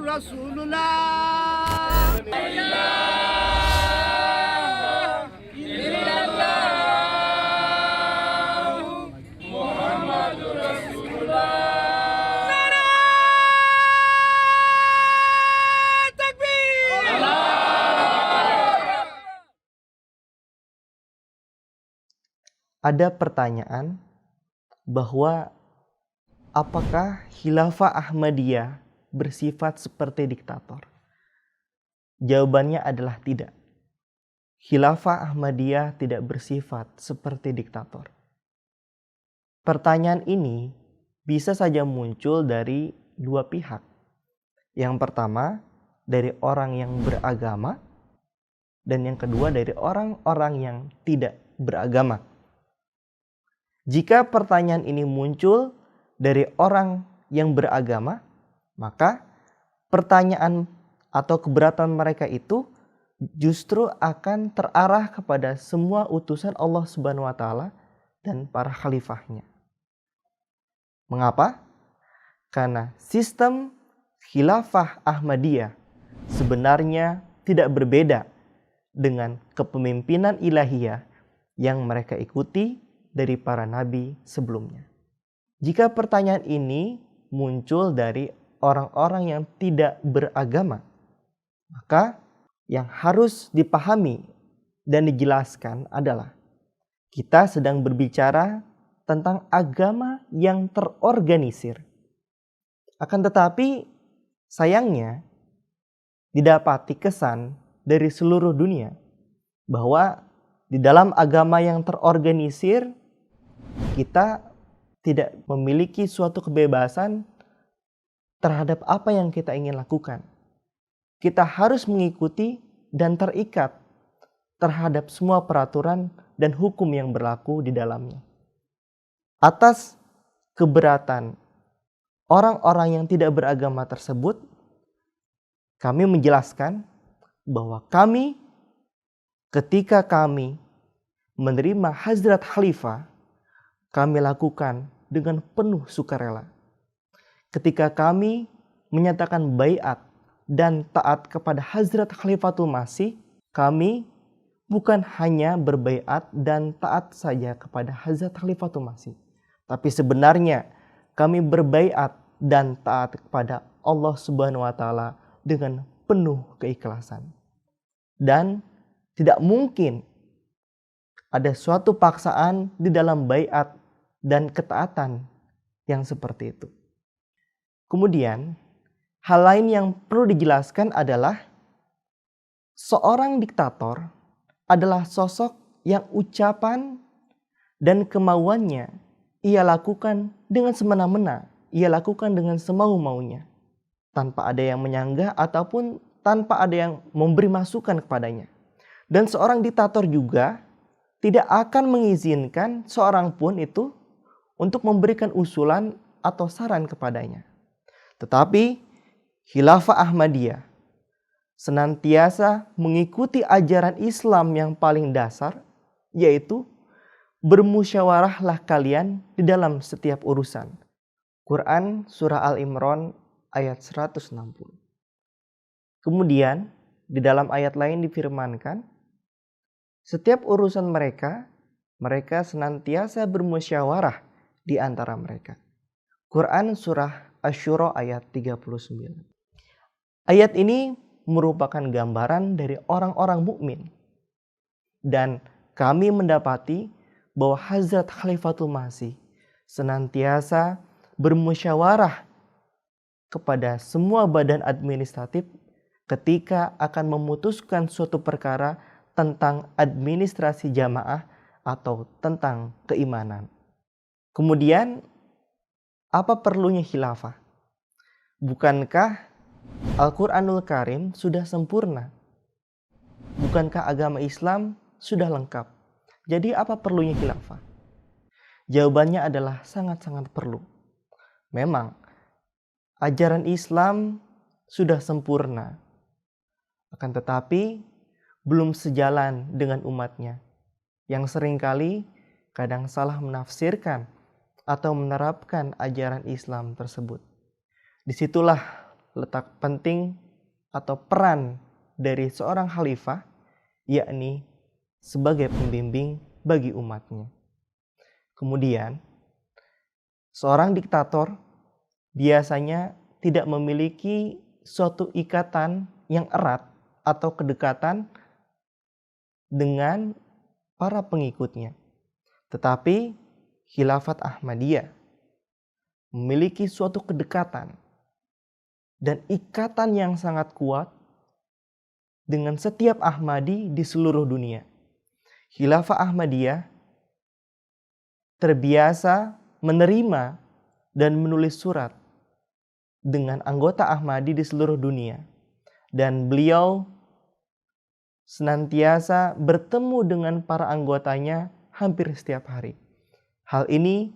Rasulullah. Ada pertanyaan bahwa apakah Khilafah Ahmadiyah bersifat seperti diktator? Jawabannya adalah tidak. Khilafah Ahmadiyah tidak bersifat seperti diktator. Pertanyaan ini bisa saja muncul dari dua pihak. Yang pertama, dari orang yang beragama, dan yang kedua dari orang-orang yang tidak beragama. Jika pertanyaan ini muncul dari orang yang beragama, maka pertanyaan atau keberatan mereka itu justru akan terarah kepada semua utusan Allah Subhanahu wa taala dan para khalifahnya. Mengapa? Karena sistem Khilafah Ahmadiyah sebenarnya tidak berbeda dengan kepemimpinan ilahiyah yang mereka ikuti dari para nabi sebelumnya. Jika pertanyaan ini muncul dari orang-orang yang tidak beragama, maka yang harus dipahami dan dijelaskan adalah kita sedang berbicara tentang agama yang terorganisir. Akan tetapi sayangnya didapati kesan dari seluruh dunia bahwa di dalam agama yang terorganisir kita tidak memiliki suatu kebebasan terhadap apa yang kita ingin lakukan. Kita harus mengikuti dan terikat terhadap semua peraturan dan hukum yang berlaku di dalamnya. Atas keberatan orang-orang yang tidak beragama tersebut, kami menjelaskan bahwa ketika kami menerima Hazrat Khalifah, kami lakukan dengan penuh sukarela. Ketika kami menyatakan baiat dan taat kepada Hazrat Khalifatul Masih, kami bukan hanya berbaiat dan taat saja kepada Hazrat Khalifatul Masih, tapi sebenarnya kami berbaiat dan taat kepada Allah Subhanahu wa taala dengan penuh keikhlasan. Dan tidak mungkin ada suatu paksaan di dalam baiat dan ketaatan yang seperti itu. Kemudian, hal lain yang perlu dijelaskan adalah seorang diktator adalah sosok yang ucapan dan kemauannya ia lakukan dengan semena-mena, ia lakukan dengan semau-maunya, tanpa ada yang menyanggah ataupun tanpa ada yang memberi masukan kepadanya. Dan seorang diktator juga tidak akan mengizinkan seorang pun itu untuk memberikan usulan atau saran kepadanya. Tetapi Khilafah Ahmadiyah senantiasa mengikuti ajaran Islam yang paling dasar, yaitu bermusyawarahlah kalian di dalam setiap urusan. Quran Surah Al-Imran ayat 160. Kemudian di dalam ayat lain difirmankan, setiap urusan mereka senantiasa bermusyawarah di antara mereka. Quran Surah Asy-Syura ayat 39. Ayat ini merupakan gambaran dari orang-orang mukmin. Dan kami mendapati bahwa Hazrat Khalifatul Masih senantiasa bermusyawarah kepada semua badan administratif ketika akan memutuskan suatu perkara tentang administrasi jamaah atau tentang keimanan. Kemudian, apa perlunya khilafah? Bukankah Al-Quranul Karim sudah sempurna? Bukankah agama Islam sudah lengkap? Jadi apa perlunya khilafah? Jawabannya adalah sangat-sangat perlu. Memang, ajaran Islam sudah sempurna. Akan tetapi, belum sejalan dengan umatnya, yang seringkali kadang salah menafsirkan atau menerapkan ajaran Islam tersebut. Disitulah letak penting atau peran dari seorang khalifah, yakni sebagai pembimbing bagi umatnya. Kemudian, seorang diktator biasanya tidak memiliki suatu ikatan yang erat atau kedekatan dengan para pengikutnya. Tetapi Khilafat Ahmadiyah memiliki suatu kedekatan dan ikatan yang sangat kuat dengan setiap Ahmadi di seluruh dunia. Khilafah Ahmadiyah terbiasa menerima dan menulis surat dengan anggota Ahmadi di seluruh dunia. Dan beliau senantiasa bertemu dengan para anggotanya hampir setiap hari. Hal ini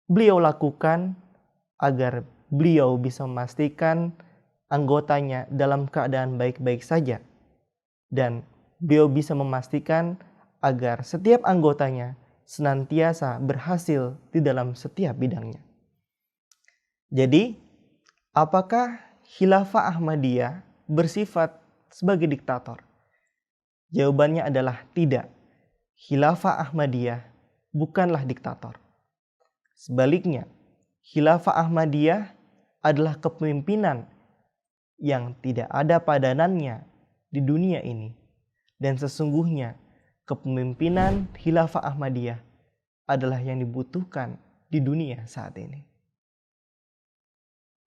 beliau lakukan agar beliau bisa memastikan anggotanya dalam keadaan baik-baik saja. Dan beliau bisa memastikan agar setiap anggotanya senantiasa berhasil di dalam setiap bidangnya. Jadi, apakah Khilafah Ahmadiyah bersifat sebagai diktator? Jawabannya adalah tidak. Khilafah Ahmadiyah bukanlah diktator. Sebaliknya, Khilafah Ahmadiyah adalah kepemimpinan yang tidak ada padanannya di dunia ini. Dan sesungguhnya kepemimpinan Khilafah Ahmadiyah adalah yang dibutuhkan di dunia saat ini.